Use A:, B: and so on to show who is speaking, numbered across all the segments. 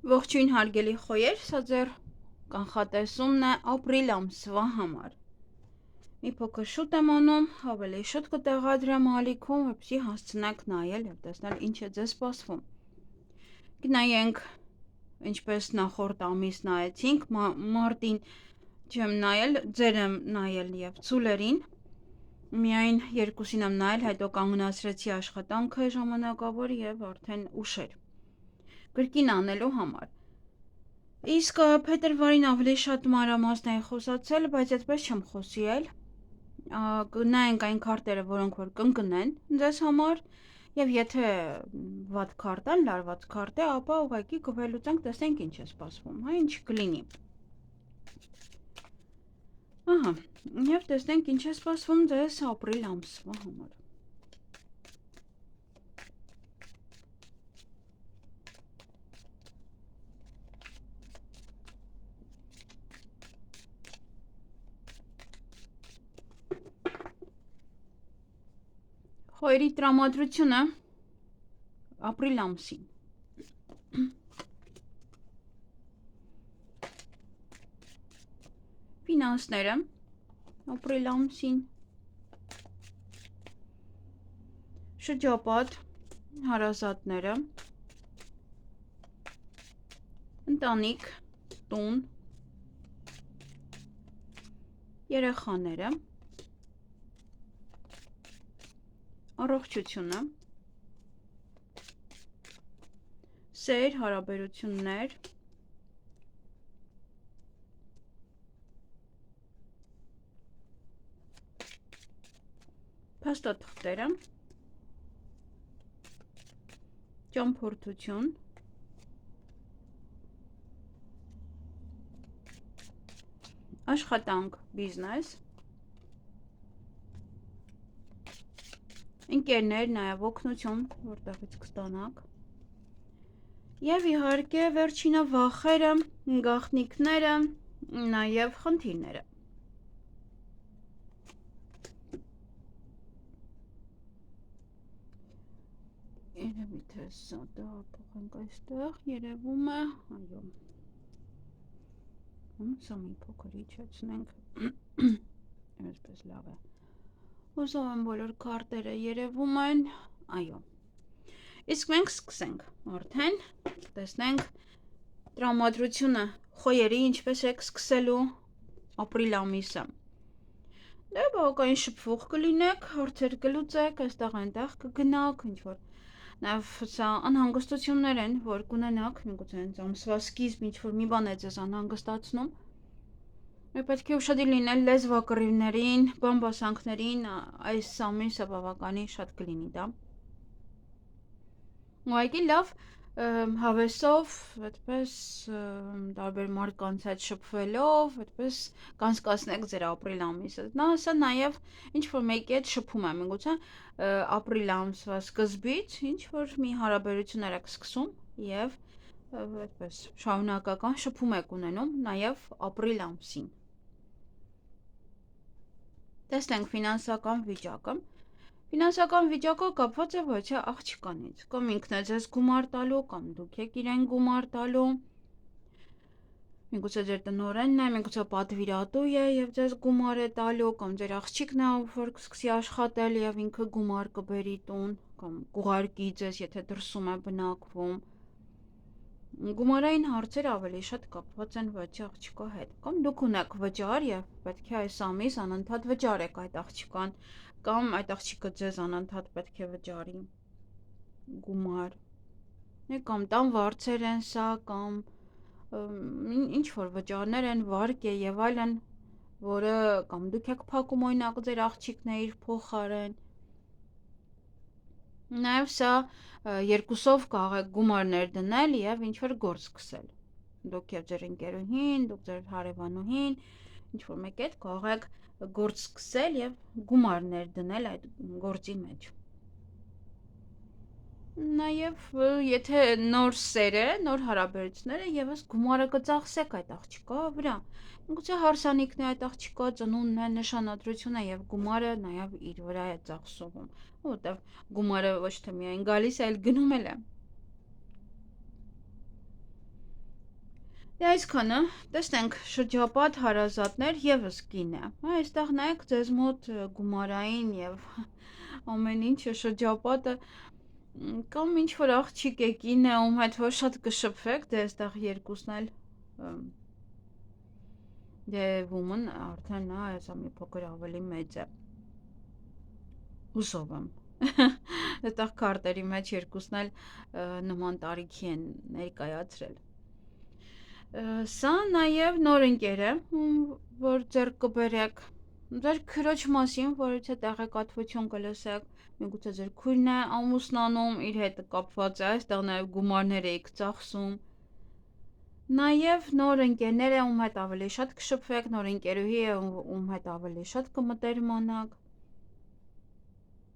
A: Ողջույն հարգելի խոյեր, սա ձեր կանխատեսումն է ապրիլ ամսվա համար։ Մի փոքր շուտ եմ անում, ավելի շուտ կտեղադրեմ ալիքում, որպեսզի հասցնեք նայել եւ տեսնել ինչ է ձեզ սպասվում։ Գնայենք, ինչպես նախորդ ամիս նայեցինք, մարտին չեմ նայել, ձեր եմ նայել եւ ցուլերին։ Միայն երկուսին եմ նայել, հետո կանգնացրեցի աշխատանքը ժամանակավոր եւ արդեն ուշ էր։ Գրքին անելու համար։ Իսկ փետրվարին ավելի շատ մանրամասն էի խոսացել, բայց այդպես չեմ խոսի էլ։ Նայենք այն քարտերը, որոնք որ կընկնեն ձեզ համար, եւ եթե վատ քարտ է, լարված քարտ է, ապա ուղղակի կվելուծենք, տեսնենք ինչ է սպասվում, հա, ինչ կլինի։ Ահա, եւ տեսնենք ինչ է սպասվում ձեզ ապրիլ ամսվա համար։ Խոյերի տրամադրությունը ապրիլ ամսին։ Ֆինանսները ապրիլ ամսին։ Շրջապատ, հարազատները, ընտանիք, տուն, երեխաները, առողջությունը, սեր, հարաբերություններ, փաստաթղթերը, ճամփորդություն, աշխատանք, բիզնես, ընկերներ, նաև օգնություն, որտեղից կստանաք, եւ իհարկե վերջինը վախերը, գաղտնիքները, նաև խնդիրները։ Երևի թե սա դա փոխենք այստեղ, երևում է, այո։ Սա մի փոքր իջեցնենք, այսպես լավ է։ Հուսով եմ բոլոր քարտերը երևում են, այո։ Իսկ մենք սկսենք արդեն, տեսնենք տրամադրությունը խոյերի ինչպես եք սկսելու ապրիլ ամիսը։ Դե բավականին շփվող կլինեք, հարցեր կլուծեք, այստեղ այնտեղ կգնաք, ինչ-որ նաև սա անհանգստություններ են, որ կունենաք, միգուցե հենց ամսվա սկիզբ ինչ-որ մի բան է ձեզ անհանգստացնում։ Պետք է ուշադիր լինել լեզվակռիվներին, բամբասանքներին, այս ամիսը բավականին շատ կլինի դա։ Ուղղակի լավ հավեսով, այդպես տարբեր մարդկանց հետ շփվելով, այդպես կանցկացնեք ձեր ապրիլ ամիսը։ Սա նաև ինչ-որ մեկի հետ շփում է, միգուցե ապրիլ ամսվա սկզբից ինչ-որ մի հարաբերություններ եք սկսում եւ այդպես շարունակական շփում եք ունենում նաև ապրիլ ամսին։ Տեսնենք ֆինանսական վիճակը։ Ֆինանսական վիճակը կապված է ոչ թե աղջկանից, կամ ինքն է ձեզ գումար տալու, կամ դուք եք իրեն գումար տալու։ Միգուցե ձեր տնօրենն է, միգուցե պատվիրատու է եւ ձեզ գումար է տալու, կամ ձեր աղջիկն է, որ կսկսի աշխատել եւ ինքը գումար կբերի տուն, կամ կուղարկի ձեզ, եթե դրսում է բնակվում։ Գումարային հարցերը ավելի շատ կապված են ոչ աղջկա հետ, կամ դուք ունեք վճար եւ պետք է այս ամիս անընդհատ վճարեք այդ աղջկան, կամ այդ աղջիկը ձեզ անընդհատ պետք է վճարի գումար, կամ տան վարձեր են սա, կամ ինչ որ վճարներ են, վարկ է եւ այլն, որը կամ դուք եք փակում օրինակ ձեր աղջիկն է իր փոխարեն։ Նաև սա երկուսով կարող եք գումարներ դնել եւ ինչ-որ գործ սկսել։ Դուք եւ ձեր ընկերուհին, դուք ձեր հարևանուհին, ինչ-որ մեկի հետ կարող եք գործ սկսել եւ գումարներ դնել այդ գործի մեջ։ Նաև եթե նոր սեր է, նոր հարաբերություններ է, եւս գումարը կծախսեք այդ աղջկա վրա։ Միգուցե հարսանիքն է այդ աղջկա, ծնունդն է, նշանադրությունը եւ գումարը նաև իր վրա է ծախսվում, որովհետեւ գումարը ոչ թե միայն գալիս է, այլ գնում էլ է։ Դե այսքանը, տեսնենք շրջապատ հարազատներ եւս կին է։ Այստեղ նայեք ձեզ մոտ գումարային եւ ամեն ինչը շրջապատը կամ ինչ որ աղջիկ է կին է, ում հետ որ շատ կշփվեք, դե այստեղ երկուսն էլ դե woman արդեն նա այսա մի փոքր ավելի մեծ է։ Հուսով եմ։ Այստեղ քարտերի մեջ երկուսն էլ նման տարիքի են ներկայացրել։ Սա նաև նոր ընկեր է, որ ձեռք կբերեք, ձեր քրոջ մասին, որից է տեղեկատվություն կլսեք, միգուցե ձեր քույրն է ամուսնանում, իր հետ կապված է, այստեղ նաև գումարներ եք ծախսում։ Նաև նոր ընկերներ է, ում հետ ավելի շատ կշփվեք, նոր ընկերուհի է, ում հետ ավելի շատ կմտերմանաք,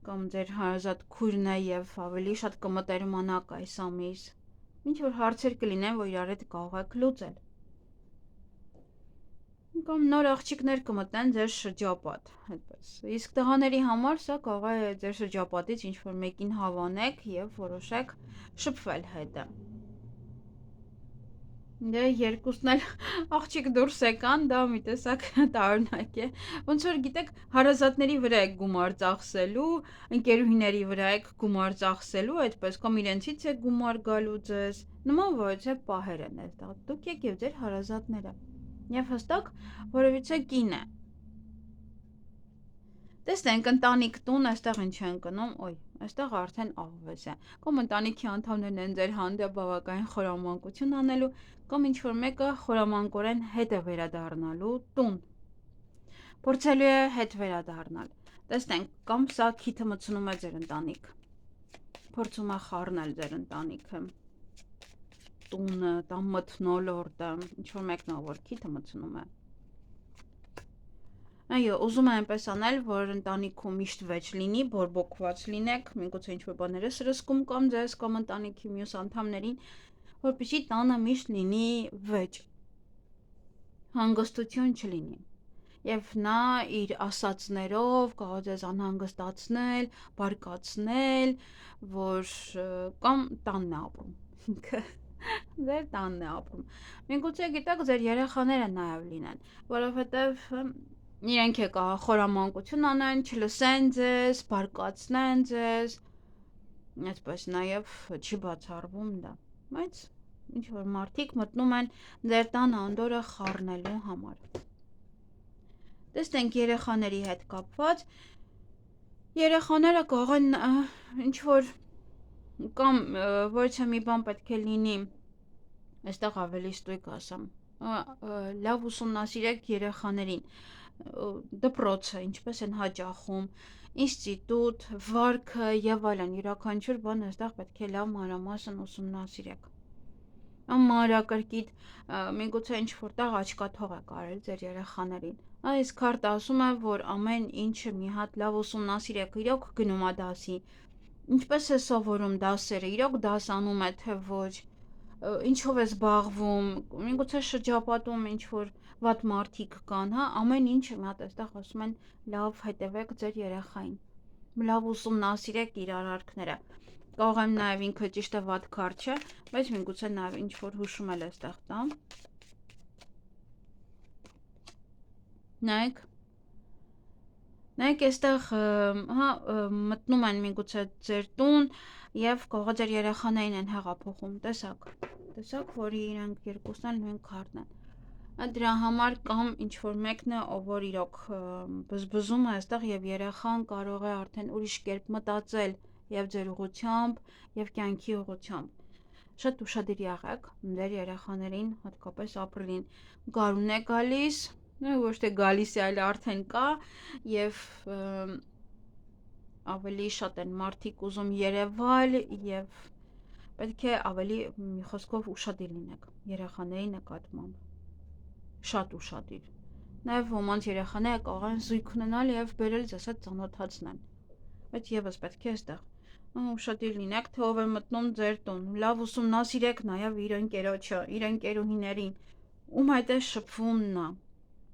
A: կամ ձեր հարազատ քույրն է եւ ավելի շատ կմտերմանաք այս ամիս։ Ինչ որ հարցեր կլինեն, որ իրար հետ կարող եք լուծել։ Կամ նոր աղջիկներ կմտնեն ձեր շրջապատ, այդպես։ Իսկ տղաների համար սա կարող է ձեր շրջապատից ինչ որ մեկին հավանեք եւ որոշեք շփվել հետը։ Դե երկուսն էլ աղջիկ դուրս եկան, դա մի տեսակ տարօրինակ է։ Ոնց որ գիտեք, հարազատների վրա եք գումար ծախսելու, ընկերուհիների վրա եք գումար ծախսելու, այդպես կամ իրենցից եք գումար գալու ձեզ։ Նման որևէ պահեր են այստեղ։ Դուք եք եւ ձեր հարազատները։ Եվ հստակ որևիցե կին է։ Տեսնենք ընտանիք տուն, այստեղ ինչ են կնում, ոյ, այստեղ արդեն աղվես է։ Կամ ընտանիքի անդամներն են ձեր հանդեպ բավական խորամանկություն անելու, կամ ինչ որ մեկը խորամանկորեն հետ է վերադառնալու տուն։ Փորձելու է հետ վերադառնալ։ Տեսնենք, կամ սա քիթը մտցնում է ձեր ընտանիք։ Փորձում է խառնել ձեր ընտանիքը։ Տունը, տան մթնոլորտը, ինչ որ մեկն է, որ քիթը մտցնում է։ Այո, ուզում եմ այնպես անել, որ ընտանիքում միշտ վեճ լինի, բորբոքված լինեք, միգուցե ինչ-որ բաները սրսկում կամ ձեզ կամ ընտանիքի մյուս անդամներին, որպեսզի տանը միշտ լինի վեճ, հանգստություն չլինի։ Եվ նա իր ասածներով կարող ձեզ անհանգստացնել, բարկացնել, որ կամ տանն է ապրում։ Ինքը ձեր տանն է ապրում։ Միգուցե գիտեք, ձեր երեխաները նաև լինեն, որովհետև իրենք է կարող խորամանկություն անեն, չլսեն ձեզ, բարկացնեն ձեզ, այսպես նաև չի բացառվում դա, բայց ինչ որ մարդիկ մտնում են ձեր տան անդորը խառնելու համար։ Տեսնենք երեխաների հետ կապված, երեխաները կարող են ինչ որ կամ որից մի բան պետք է լինի, այստեղ ավելի ստույգ ասեմ, լավ ուսումնասիրեք երեխաներին, դպրոցը, ինչպես են հաճախում, ինստիտուտ, վարքը եւ այլն, յուրաքանչյուր բան այստեղ պետք է լավ մանրամասն ուսումնասիրեք։ Մանրակրկիտ, միգուցե ինչ որտեղ աչքաթող է կարել ձեր երեխաներին։ Այս քարտը ասում է, որ ամեն ինչը մի հատ լավ ուսումնասիրեք, իրոք գնում է դասի, ինչպես է սովորում դասերը, իրոք դասանում է, թե ոչ, ինչով է զբաղվում, միգուցե շրջապատում ինչ որ վատ մարդիկ կան, հա, ամեն ինչը մի հատ այստեղ ասում են լավ հետևեք ձեր երեխային, լավ ուսումնասիրեք իր արարքները։ Կարող եմ նաև ինքը ճիշտ է վատ քարտ չէ, բայց միգուցե նաև ինչ որ հուշում էլ այստեղ տամ։ Նայեք այստեղ, հա, մտնում են միգուցե ձեր տուն եւ կարող է ձեր երեխաներին են հեղափոխում, տեսակ, որ իրենք երկուսն էլ նույն քարտն են։ Դրա համար կամ ինչ որ մեկն է, ով որ իրոք բզբզում է այստեղ եւ երեխան կարող է արդեն ուրիշ կերպ մտածել եւ ձեր ուղությամբ եւ կյանքի ուղությամբ։ Շատ ուշադիր եղեք ձեր երեխաներին, հատկապես ապրիլին գարուն է գալիս, ոչ թե գալիս է, այլ արդեն կա եւ ավելի շատ են մարդիկ ուզում երևալ եւ պետք է ավելի մի խոսքով ուշադիր լինեք երեխաների նկատմամբ։ Շատ ուշադիր։ Նաև ոմանց երեխաները կարող են զույգ ունենալ եւ բերել ձեզ հետ ծանոթացնեն։ Բայց եւս պետք է այստեղ ուշադիր լինեք, թե ով է մտնում ձեր տուն։ Լավ ուսումնասիրեք նաև իր ընկերոջը, իր ընկերուհիներին, ում հետ է շփվում նա։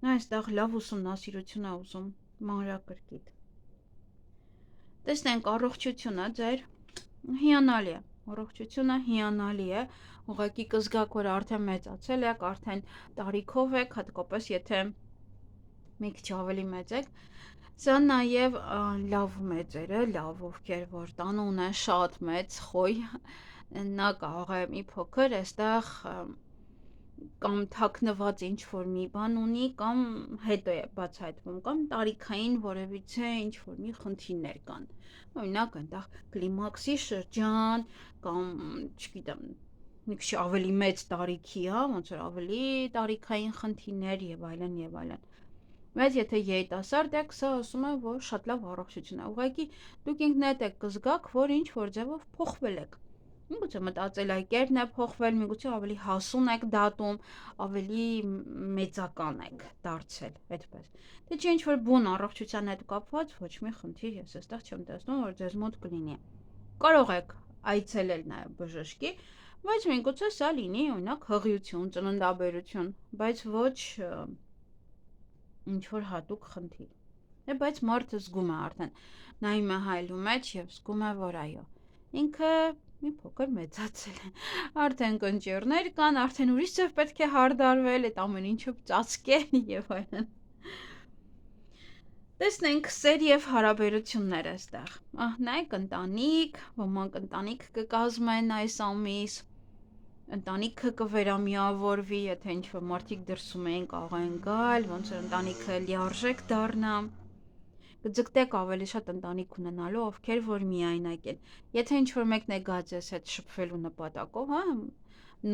A: Նա այստեղ լավ ուսումնասիրություն է ուզում, մանրակրկիտ։ Տեսնենք առողջությունը ձեր հիանալի է։ Առողջությունը հիանալի է, ուղղակի կզգաք, որ արդեն մեծացել եք, արդեն տարիքով եք, հատկապես եթե մի քիչ ավելի մեծ եք։ Սա նաև լավ մեծերը, լավ ովքեր որ տանուն են շատ մեծ խոյ, նա կարող է մի փոքր այստեղ կամ թաքնված ինչ-որ մի բան ունի, կամ հետո է բացահայտվում, կամ տարիքային որևիցե ինչ-որ մի խնդիրներ կան։ Օրինակ, այնտեղ կլիմաքսի շրջան, կամ, չգիտեմ, մի քիչ ավելի մեծ տարիքի, ոնց որ ավելի տարիքային խնդիրներ եւ այլն եւ այլն։ Բայց եթե երիտասարդ եք, սա ասում է, որ շատ լավ առողջություն է։ Ուղղակի դուք ինքներդ եք կզգաք, որ ինչ-որ ձևով փոխվել եք։ Միգուցե մտածելակերպն է փոխվել, միգուցե ավելի հասուն եք դատում, ավելի մեծական եք դարձել, այդպես։ Դե չի ինչ-որ բուն առողջության հետ կապված, ոչ մի խնդիր ես այստեղ չեմ տեսնում, որ ձեզ մոտ կլինի։ Կարող եք այցելել նաև բժշկի, բայց միգուցե սա լինի, օրինակ, հղիություն, ծննդաբերություն, բայց ոչ ինչ-որ հատուկ խնդիր։ Բայց մարդը զգում է արդեն, նայում է հայելու մեջ և զգում է, որ այո, ինքը մի փոքր մեծացել է, արդեն կնճիռներ կան, արդեն ուրիշ ձև պետք է հարդարվել, այդ ամեն ինչը ծածկել և այլն։ Տեսնենք սեր և հարաբերություններ այստեղ։ Նայեք ընտանիք, ոմանք ընտանիք կկազմեն այս ամիս, ընտանիքը կվերամիավորվի, եթե ինչ-որ մարդիկ դրսում էին կարող են գալ, ոնց որ ընտանիքը լիարժեք դառնա, կձգտեք ավելի շատ ընտանիք ունենալու, ովքեր որ միայնակ են։ Եթե ինչ-որ մեկն է գա ձեզ հետ շփվելու նպատակով,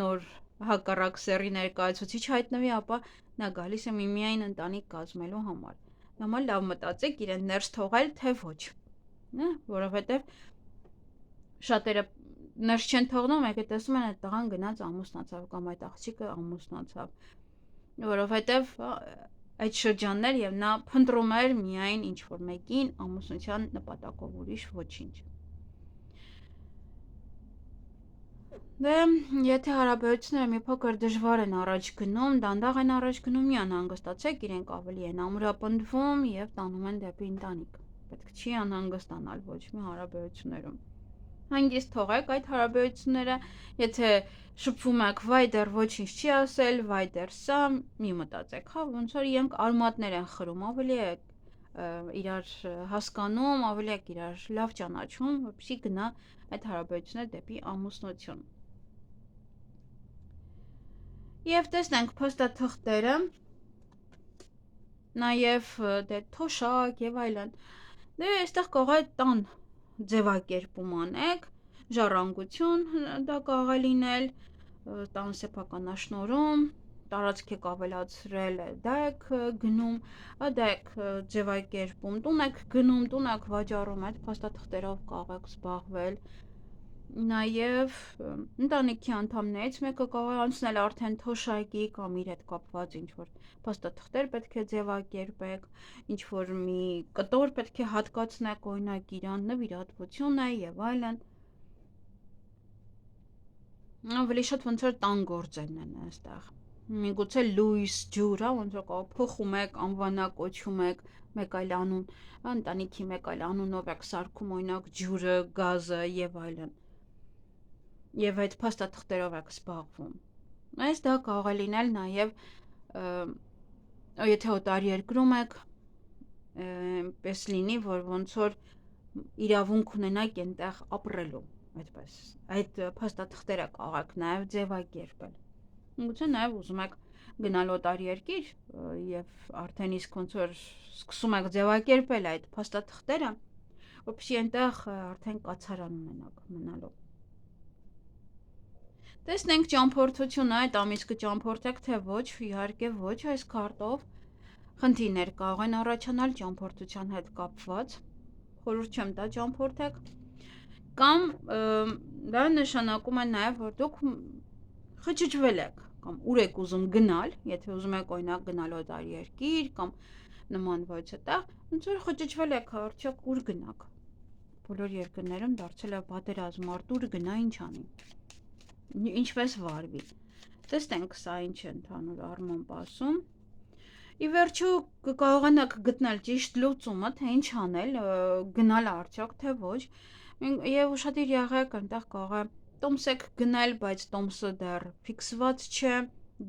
A: նոր հակառակ սեռի ներկայացուցիչ հայտնվի, ապա նա գալիս է միմիայն ընտանիք կազմելու համար։ Նոմալ լավ մտածեք իրեն ներս թողել, թե ոչ, որովհետև շատերը ներս չեն թողնում, եկե տեսում են այդ տղան գնաց ամուսնացավ կամ այդ աղջիկը ամուսնացավ, որովհետև այդ շրջաններ և նա փնտրում էր միայն ինչ-որ մեկին ամուսնության նպատակով, ուրիշ ոչինչ։ Դե, եթե հարաբերությունները մի փոքր դժվար են առաջ գնում, դանդաղ են առաջ գնում, մի անհանգստացեք, իրենք ավելի են ամրապնդվում և տանում են դեպի ընտանիք։ Պետք չի անհանգստանալ ոչ մի հարաբերություններում։ Հանգիստ թողեք այդ հարաբերությունները, եթե շփվում եք, վայ դեռ ոչինչ չի ասել, վայ դեռ սա, մի մտածեք, ոնց որ իրենք արմատներ են խրում, ավելի եք իրար հասկանում, ավելի եք իրար լավ ճանաչում, որպեսզի գնա այդ հարաբերությունները դեպի ամուսնություն։ Եվ տեսնենք փոստաթղթերը, նաև դե թոշակ եւ այլն։ Դե այստեղ կարող է տան ձևակերպում անեք, ժառանգություն դա կարող է լինել, տան սեփականաշնորհում, տարածք եք ավելացրել, դա եք գնում, դա եք ձևակերպում, տուն եք գնում, տուն եք վաճառում, այդ փաստաթղթերով կարող եք զբաղվել։ Նաև ընտանիքի անդամներից մեկը կարող է անցնել արդեն թոշակի կամ իր հետ կապված ինչ-որ փաստաթղթեր պետք է ձևակերպեք, ինչ-որ մի կտոր պետք է հատկացնեք, օրինակ իրան նվիրատվություն է եւ այլն։ Ավելի շատ ոնց որ տան գործերն են այստեղ։ Միգուցե լույս, ջուր, ոնց որ կարող փոխում եք, անվանակոչում եք մեկ այլ անուն, ընտանիքի մեկ այլ անունով եք սարքում, օրինակ ջուրը, գազը եւ այլն։ Եվ այդ փաստաթղթերով եք զբաղվում։ Այս դա կարող է լինել նաև եթե օտարերկրում եք, պես լինի, որ ոնց որ իրավունք ունենաք այնտեղ ապրելու, այդպես։ Այդ փաստաթղթերը կարող եք նաև ձևակերպել։ Միգուցե նաև ուզում եք գնալ օտարերկիր եւ արդեն իսկ ոնց որ սկսում եք ձևակերպել այդ փաստաթղթերը, որպեսզի այնտեղ արդեն կացարան ունենաք մնալու։ Տեսնենք ճամփորդությունը, այդ ամիս կճամփորդեք թե ոչ, իհարկե ոչ այս քարտով։ Խնդիրներ կարող են առաջանալ ճամփորդության հետ կապված, խորհուրդ չեմ տա ճամփորդեք, կամ դա նշանակում է նաև, որ դուք խճճվել եք, կամ ուր եք ուզում գնալ, եթե ուզում եք օրինակ գնալ օտարերկիր կամ նման ոչ այդտեղ, ոնց որ խճճվել եք, արդյոք ուր գնաք։ Բոլոր երկրներում դարձել է պատերազմ, մարդ ուր գնա, ինչ անի։ Ինչպես վարվի։ Տեսնենք սա ինչ է ընդհանուր առմամբ ասում։ Ի վերջո կկարողանաք գտնել ճիշտ լուծումը, թե ինչ անել, գնալ արդյոք թե ոչ, եւ ուշադիր եղեք, այնտեղ կարող է տոմս եք գնել, բայց տոմսը դեռ ֆիքսված չէ,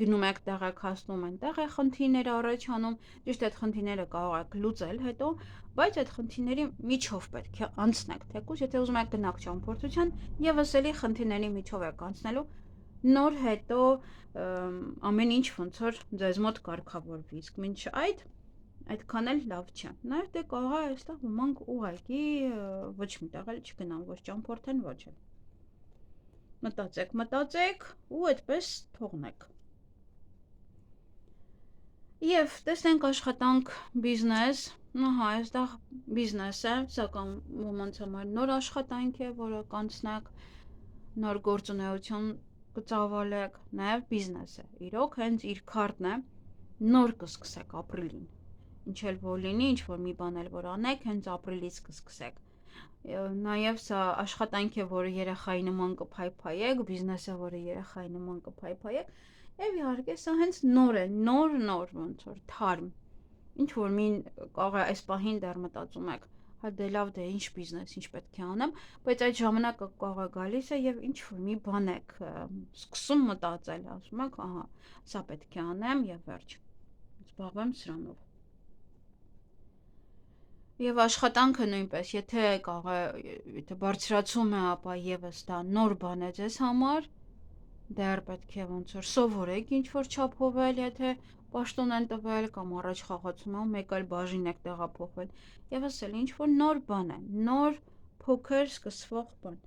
A: գնում եք տեղեք հասնում այնտեղ է խնդիրները առաջանում, ճիշտ այդ խնդիրները կարող եք լուծել հետո, բայց այդ խնդիրների միջով պետք է անցնեք, թեկուզ եթե ուզում եք գնաք ճամփորդության, եւս էլի խնդիրների միջով եք անցնելու, նոր հետո ամեն ինչ ոնց որ ձեզ մոտ կարգավորվի, իսկ մինչ այդքան էլ լավ չէ։ Նաև դե կարող է այստեղ ոմանք ուղղակի ոչ միտեղ էլ չգնան, ոչ ճամփորդեն, ոչ էլ։ Մտածեք ու այդպես թողնեք։ Եվ տեսնենք աշխատանք, բիզնես, ահա, այստեղ բիզնես է, սակայն ոմանց համար նոր աշխատանք է, որը կանցնեք, նոր գործունեություն կծավալեք, նաև բիզնես է։ Իրոք հենց իր քարտն է, նոր կսկսեք ապրիլին։ Ինչ էլ որ լինի, ինչ որ մի բան էլ որ անեք, հենց ապրիլից կսկսեք։ Նաև սա աշխատանք է, որը երեխայի նման կփայփայեք, բիզնես է, որը երեխայի նման կփայփայեք, եւ իհարկե սա հենց նոր է, նոր ոնց որ թարմ։ Ինչ որ մին կարող է այս պահին դեռ մտածում եք, հա դե լավ դե ինչ բիզնես, ինչ պետք է անեմ, բայց այդ ժամանակը կարող է գալիս է եւ ինչ որ մի բան եք սկսում մտածել, ասում եք, ահա, սա պետք է անեմ եւ վերջ։ Զբաղվեմ սրանով։ Եվ աշխատանքը նույնպես, եթե բարձրացում է, ապա եւս դա նոր բան է ձեզ համար, դեռ պետք է ոնց որ սովորեք ինչ որ չափով էլ, եթե պաշտոն են տվել կամ առաջ խաղացում ա մեկ այլ բաժին եք տեղափոխվել, եւս էլ ինչ որ նոր բան է, նոր փոքր սկսվող բան։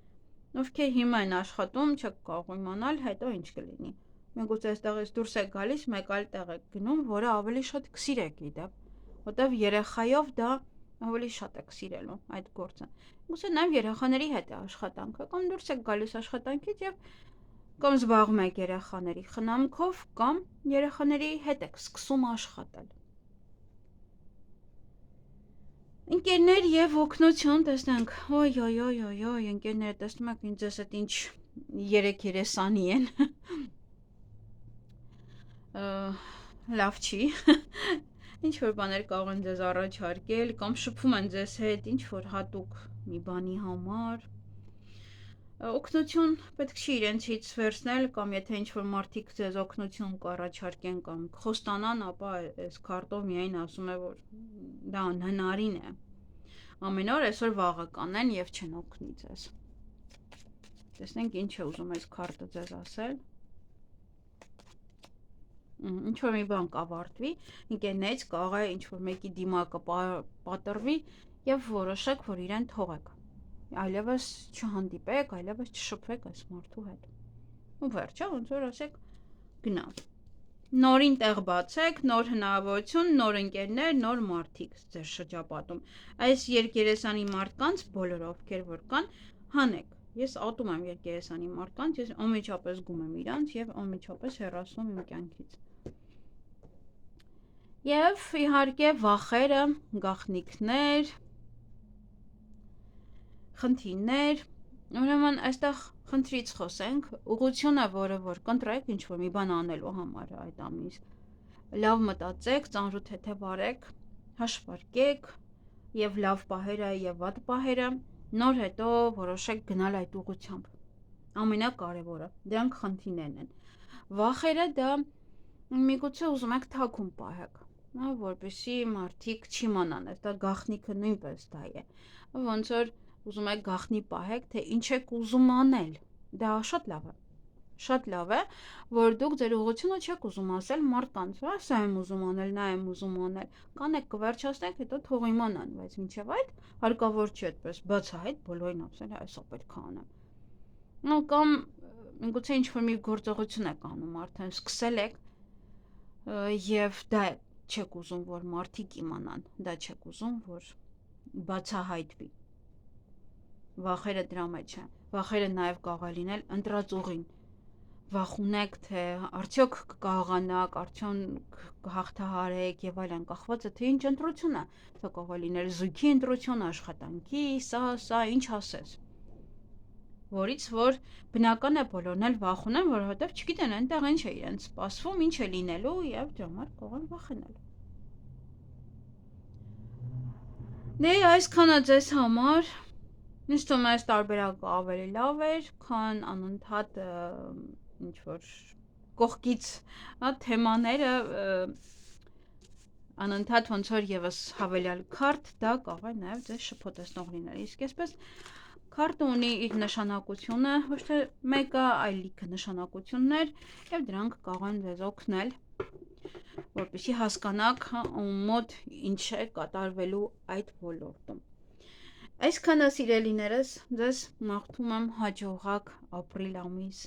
A: Ովքեր հիմա են աշխատում, չեք կարող իմանալ հետո ինչ կլինի։ Միգուցե այստեղից դուրս եք գալիս, մեկ այլ տեղ եք գնում, որը ավելի շատ կսիրեք իդեպ, որտեվ երեխայով դա ավելի շատ եք սիրելու այդ գործը։ Գուցե նաև երեխաների հետ է աշխատանքը, կամ դուրս եք գալիս աշխատանքից եւ կամ զբաղվում եք երեխաների խնամքով, կամ երեխաների հետ եք սկսում աշխատել։ Ընկերներ եւ օգնություն, տեսնենք, օյ, ընկերները տեսնում եք ինձ էս ինչ երեք երեսանի են։ Լավ չի։ Ինչ որ բաներ կարող են ձեզ առաջարկել կամ շփվում են ձեզ հետ ինչ որ հատուկ մի բանի համար։ Օգնություն պետք չի իրենցից վերցնել կամ եթե ինչ որ մարդիկ ձեզ օգնություն կառաջարկեն կամ խոստանան, ապա այս քարտով միայն ասում է որ դա անհնարին է։ Ամեն օր այսօր վաղը կանեն եւ չեն օգնի ձեզ։ Տեսնենք ինչ է ուզում այս քարտը ձեզ ասել։ Ինչ որ մի բան կավարտվի, ընկերներից կարող է ինչ որ մեկի դիմակը պատրվի եւ որոշեք, որ իրեն թողեք։ Այլևս չհանդիպեք, այլևս չշփվեք այս մարդու հետ։ Ու վերջը ոնց որ ասեք գնա։ Նորին տեղ բացեք, նոր հնարավորություն, նոր ընկերներ, նոր մարդիկ ձեր շրջապատում։ Այս երկերեսանի մարդկանց բոլոր ովքեր որ կան, հանեք։ Ես ատում եմ երկերեսանի մարդկանց, ես անմիջապես գում եմ իրանց եւ անմիջապես հեռացնում իմ կյանքից։ Եվ իհարկե վախերը, գաղտնիքներ, խնդիրներ, ուրեմն այստեղ խնդրից խոսենք, ուղղությունը, որը որ կընտրեք ինչ որ մի բան անելու համար այդ ամիս, լավ մտածեք, ծանրութեթև արեք, հաշվարկեք եւ լավ պահերը եւ վատ պահերը, նոր հետո որոշեք գնալ այդ ուղղությամբ։ Ամենակարևորը, դրանք խնդիրներն են։ Վախերը դա միգուցե ուզում եք թաքուն պահեք, որպեսզի մարդիկ չիմանան, դա գաղտնիքը նույնպես դա է։ Ոնց որ ուզում եք գաղտնի պահեք, թե ինչ եք ուզում անել։ Դա շատ լավ է։ Շատ լավ է, որ դուք ձեր ուղղությունը չեք ուզում ասել մարդկանց, հա, սա եմ ուզում անել, նա եմ ուզում անել։ Կանեք կվերջացնեք, հետո թող իմանան, բայց մինչև այդ հարկավոր չի այդպես բացահայտ բոլորին ասել, այսա պետք է անեմ։ Նո կամ միգուցե ինչ որ մի գործողություն եք անում արդեն, սկսել եք եւ դա չեք ուզում, որ մարդիկ իմանան, դա չեք ուզում, որ բացահայտվի։ Վախերը դրա մեջ են։ Վախերը նաև կարող է լինել ընտրած ուղին։ Վախունեք, թե արդյոք կկարողանաք, արդյոք կհաղթահարեք եւ այլն, կախված է թե ինչ ընտրություն է։ Դա կարող է լինել զույգի ընտրություն, աշխատանքի, սա, ինչ ասես։ Որից որ բնական է բոլորն էլ վախունեն, որովհետեւ չգիտեն այնտեղ ինչ է իրենց սպասվում, ինչ է լինելու եւ դրա համար կարող են վախենալ։ Դե այսքանը ձեզ համար Ինձ թվում է այս տարբերակը ավելի լավ էր, քան անընդհատ ինչ որ կողքից թեմաները անընդհատ ոնց որ եւս հավելյալ քարտ, դա կարող է նաեւ ձեզ շփոթեցնող լինել։ Իսկ այսպես քարտը ունի իր նշանակությունը, ոչ թե մեկը, այլ լիքը նշանակություններ, եւ դրանք կարող են ձեզ օգնել, որպեսզի հասկանաք ում մոտ ինչ է կատարվելու այդ ոլորտում։ Այսքանը սիրելիներս, ձեզ մաղթում եմ հաջողակ ապրիլ ամիս։